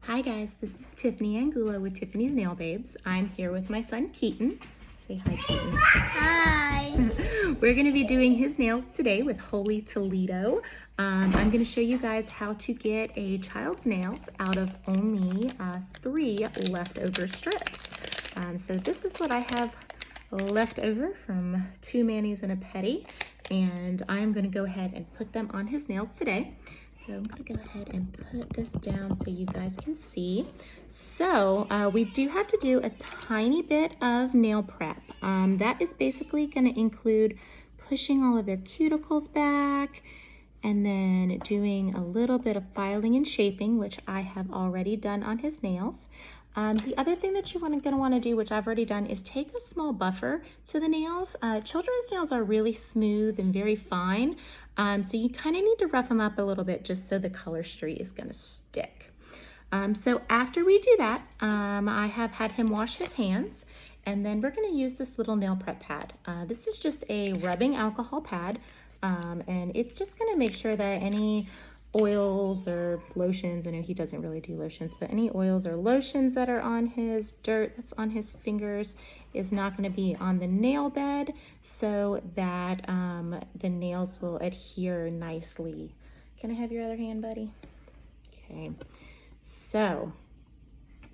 Hi guys, this is Tiffany Angulo with Tiffany's Nail Babes. I'm here with my son Keaton. Say hi, Keaton. Hi. We're going to be doing his nails today with Holy Toledo. I'm going to show you guys how to get a child's nails out of only 3 leftover strips. So this is what I have left over from 2 manis and a petty, and I'm going to go ahead and put them on his nails today. So I'm going to go ahead and put this down so you guys can see. So we do have to do a tiny bit of nail prep. That is basically going to include pushing all of their cuticles back and then doing a little bit of filing and shaping, which I have already done on his nails. The other thing that you're going to want to do, which I've already done, is take a small buffer to the nails. Children's nails are really smooth and very fine, so you kind of need to rough them up a little bit just so the color streak is going to stick. So after we do that, I have had him wash his hands, and then we're going to use this little nail prep pad. This is just a rubbing alcohol pad, and it's just going to make sure that any oils or lotions, I know he doesn't really do lotions, but any oils or lotions that are on his dirt that's on his fingers is not going to be on the nail bed, so that the nails will adhere nicely. Can I have your other hand, buddy? Okay, so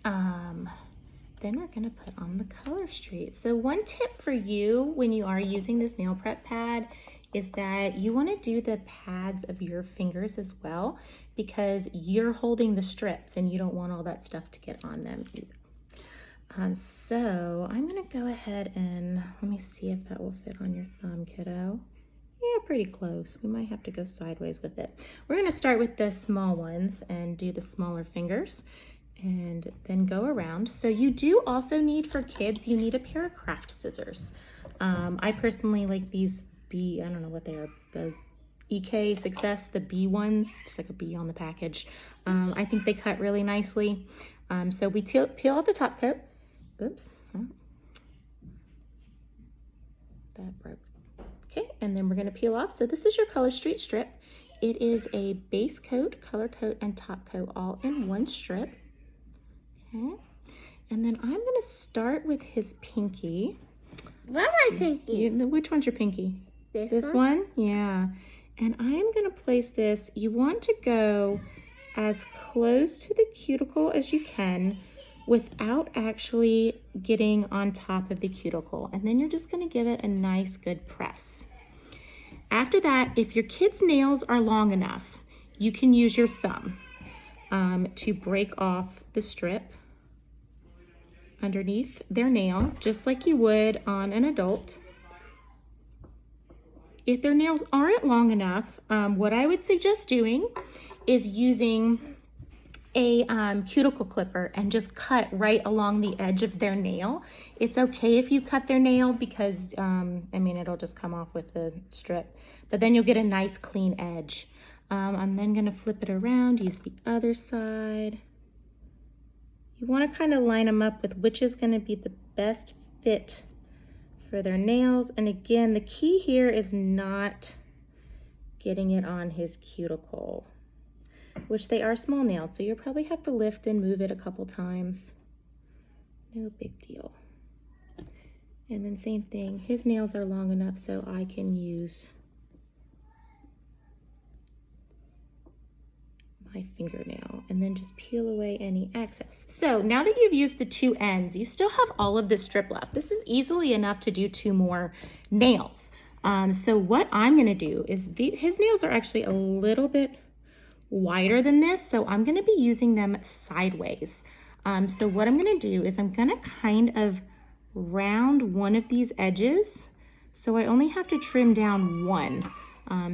then we're going to put on the color streak. So one tip for you when you are using this nail prep pad is that you want to do the pads of your fingers as well, because you're holding the strips and you don't want all that stuff to get on them either. So I'm going to go ahead and let me see if that will fit on your thumb, kiddo. Yeah, pretty close. We might have to go sideways with it. We're going to start with the small ones and do the smaller fingers and then go around. So you do also need, for kids, you need a pair of craft scissors. I personally like these I don't know what they are, the EK Success, the B ones, just like a B on the package. I think they cut really nicely. So we peel off the top coat. Oops. Oh. That broke. Okay, and then we're going to peel off. So this is your color streak strip. It is a base coat, color coat, and top coat all in one strip. Okay, and then I'm going to start with his pinky. Where's my pinky? Which one's your pinky? This one? Yeah. And I'm going to place this, you want to go as close to the cuticle as you can without actually getting on top of the cuticle. And then you're just going to give it a nice good press. After that, if your kid's nails are long enough, you can use your thumb to break off the strip underneath their nail, just like you would on an adult. If their nails aren't long enough, what I would suggest doing is using a cuticle clipper and just cut right along the edge of their nail. It's okay if you cut their nail because, it'll just come off with the strip, but then you'll get a nice clean edge. I'm then gonna flip it around, use the other side. You wanna kind of line them up with which is gonna be the best fit for their nails. And again, the key here is not getting it on his cuticle, which they are small nails, so you'll probably have to lift and move it a couple times. No big deal. And then same thing, his nails are long enough so I can use my fingernail and then just peel away any excess. So now that you've used the 2 ends, you still have all of this strip left. This is easily enough to do 2 more nails. So what I'm gonna do is, his nails are actually a little bit wider than this, so I'm gonna be using them sideways. So what I'm gonna do is I'm gonna kind of round one of these edges, so I only have to trim down one.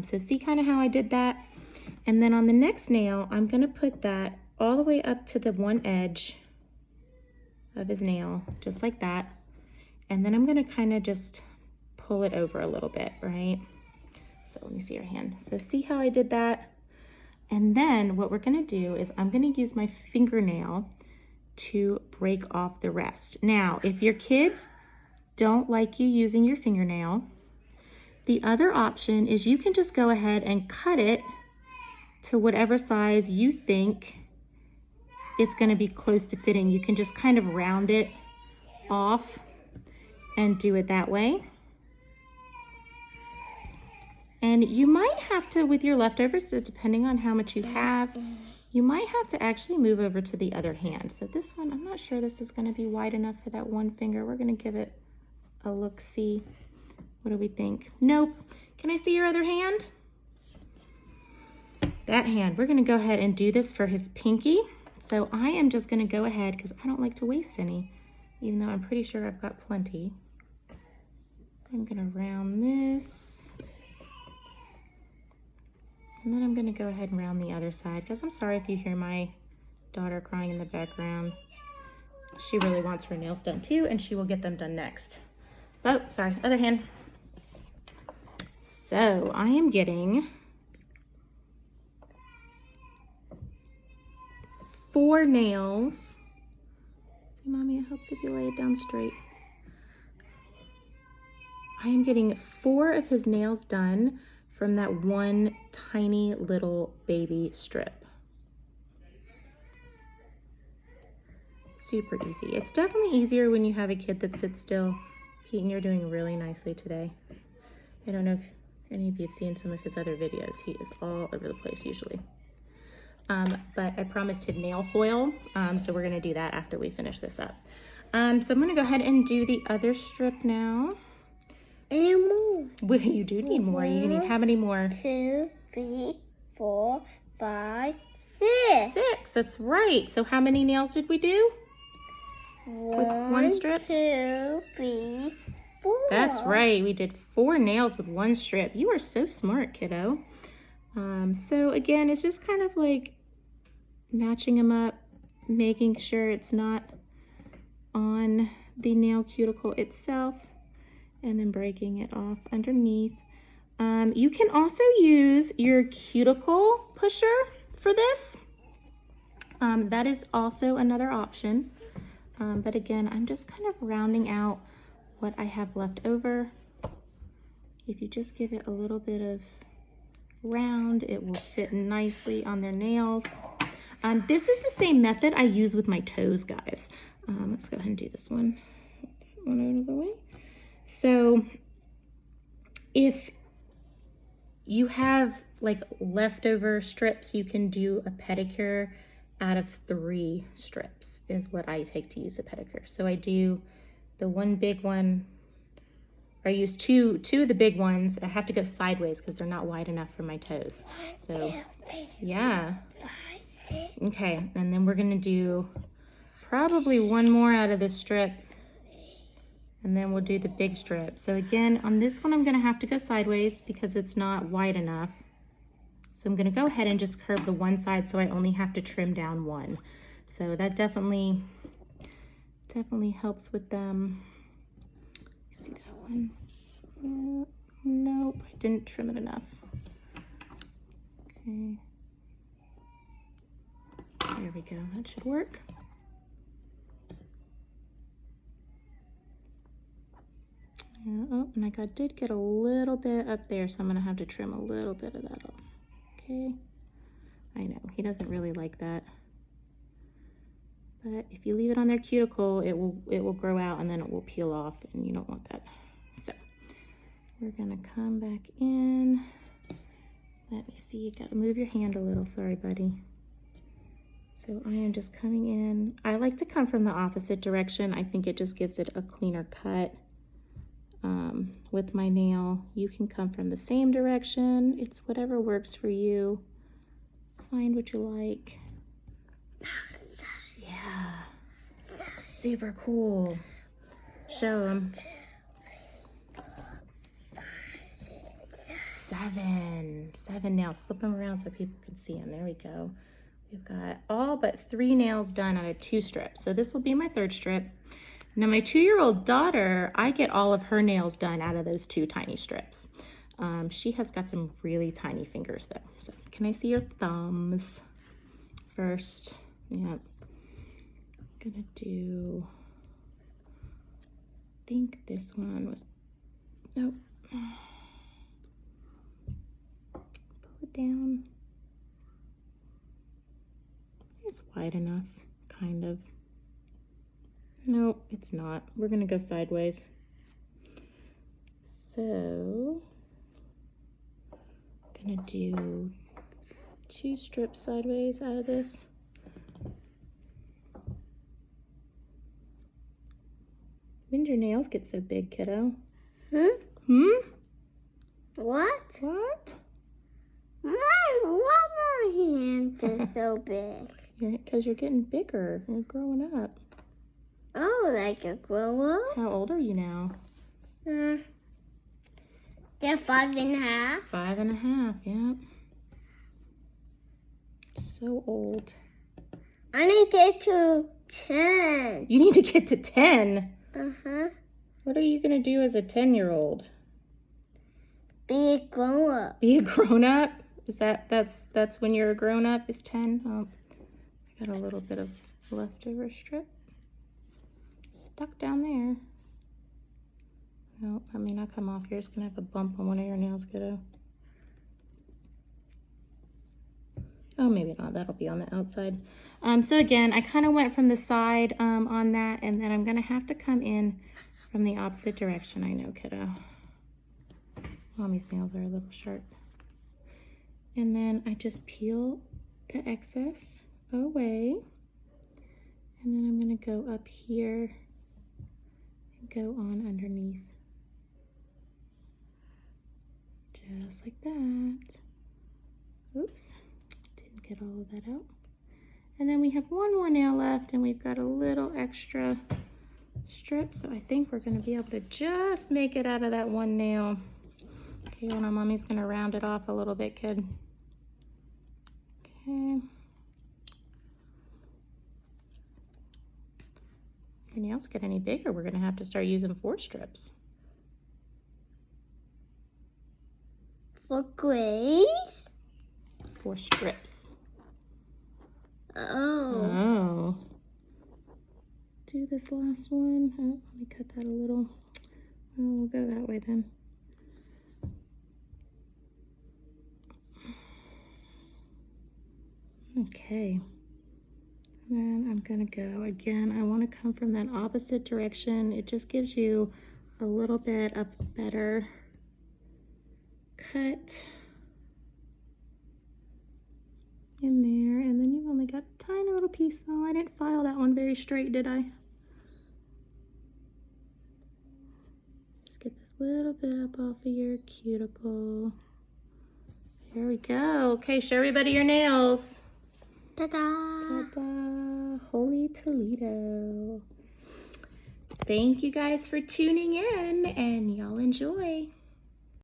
So see kind of how I did that? And then on the next nail, I'm gonna put that all the way up to the one edge of his nail, just like that. And then I'm gonna kind of just pull it over a little bit, right? So let me see your hand. So see how I did that? And then what we're gonna do is I'm gonna use my fingernail to break off the rest. Now, if your kids don't like you using your fingernail, the other option is you can just go ahead and cut it to whatever size you think it's going to be close to fitting. You can just kind of round it off and do it that way. And you might have to, with your leftovers, so depending on how much you have, you might have to actually move over to the other hand. So this one, I'm not sure this is going to be wide enough for that one finger. We're going to give it a look-see. What do we think? Nope. Can I see your other hand? That hand. We're going to go ahead and do this for his pinky. So I am just going to go ahead, because I don't like to waste any, even though I'm pretty sure I've got plenty. I'm going to round this. And then I'm going to go ahead and round the other side, because I'm sorry if you hear my daughter crying in the background. She really wants her nails done too, and she will get them done next. Oh, sorry, other hand. So I am getting 4 nails. See, Mommy, it helps if you lay it down straight. I am getting 4 of his nails done from that one tiny little baby strip. Super easy. It's definitely easier when you have a kid that sits still. Keaton, you're doing really nicely today. I don't know if any of you have seen some of his other videos. He is all over the place usually. But I promised him nail foil, so we're gonna do that after we finish this up. So I'm gonna go ahead and do the other strip now. And more. Well, you do need more. You need how many more? 2, 3, 4, 5, 6. 6, that's right. So how many nails did we do? With one strip? 2, 3, 4. That's right. We did 4 nails with one strip. You are so smart, kiddo. So again, it's just kind of like matching them up, making sure it's not on the nail cuticle itself, and then breaking it off underneath. You can also use your cuticle pusher for this. That is also another option. But again, I'm just kind of rounding out what I have left over. If you just give it a little bit of round, it will fit nicely on their nails. This is the same method I use with my toes, guys. Let's go ahead and do this one. Get that one out of the way. So if you have like leftover strips, you can do a pedicure out of 3 strips is what I take to use a pedicure. So I do the one big one, or I use two of the big ones. I have to go sideways because they're not wide enough for my toes. So yeah. 5, 6. Okay, and then we're gonna do probably one more out of this strip, and then we'll do the big strip. So again, on this one, I'm gonna have to go sideways because it's not wide enough. So I'm gonna go ahead and just curve the one side so I only have to trim down one. So that definitely helps with them. See that one? Nope, I didn't trim it enough. Okay. There we go, that should work. Oh, and I did get a little bit up there, so I'm gonna have to trim a little bit of that off. Okay, I know, he doesn't really like that. But if you leave it on their cuticle, it will grow out and then it will peel off, and you don't want that. So we're gonna come back in. Let me see, you gotta move your hand a little, sorry buddy. So I am just coming in. I like to come from the opposite direction. I think it just gives it a cleaner cut. With my nail, you can come from the same direction. It's whatever works for you. Find what you like. Yeah, super cool. Show them. 7 nails. Flip them around so people can see them. There we go. We've got all but 3 nails done out of 2 strips. So this will be my 3rd strip. Now my 2-year-old daughter, I get all of her nails done out of those 2 tiny strips. She has got some really tiny fingers though. So can I see your thumbs first? Yep. I'm gonna do, I think this one was, nope. Pull it down. It's wide enough, kind of. Nope, it's not. We're gonna go sideways. So, gonna do 2 strips sideways out of this. When did your nails get so big, kiddo? What? What? Why my hands are so big? Because you're getting bigger. You're growing up. Oh, like a grow up? How old are you now? They're 5.5. 5.5, yeah. So old. I need to get to 10. You need to get to 10. Uh-huh. What are you going to do as a 10-year-old? Be a grown up. Be a grown-up? Is that's when you're a grown-up, is 10? Oh, I got a little bit of leftover strip stuck down there. No, I mean, I'll come off. You're just going to have a bump on one of your nails, kiddo. Oh, maybe not. That'll be on the outside. So again, I kind of went from the side on that, and then I'm going to have to come in from the opposite direction. I know, kiddo. Mommy's nails are a little sharp. And then I just peel the excess away. And then I'm going to go up here and go on underneath. Just like that. Oops. Didn't get all of that out. And then we have one more nail left, and we've got a little extra strip. So I think we're going to be able to just make it out of that one nail. Okay, hold on, Mommy's going to round it off a little bit, kid. Okay. If your nails get any bigger, we're going to have to start using 4 strips. For Grace? 4 strips. Oh. Oh. Do this last one. Oh, let me cut that a little. Oh, we'll go that way then. Okay. And then I'm gonna go again. I want to come from that opposite direction. It just gives you a little bit of a better cut in there, and then you've only got a tiny little piece. Oh, I didn't file that one very straight, did I? Just get this little bit up off of your cuticle. There we go. Okay, show everybody your nails. Ta-da! Ta-da! Holy Toledo. Thank you guys for tuning in, and y'all enjoy.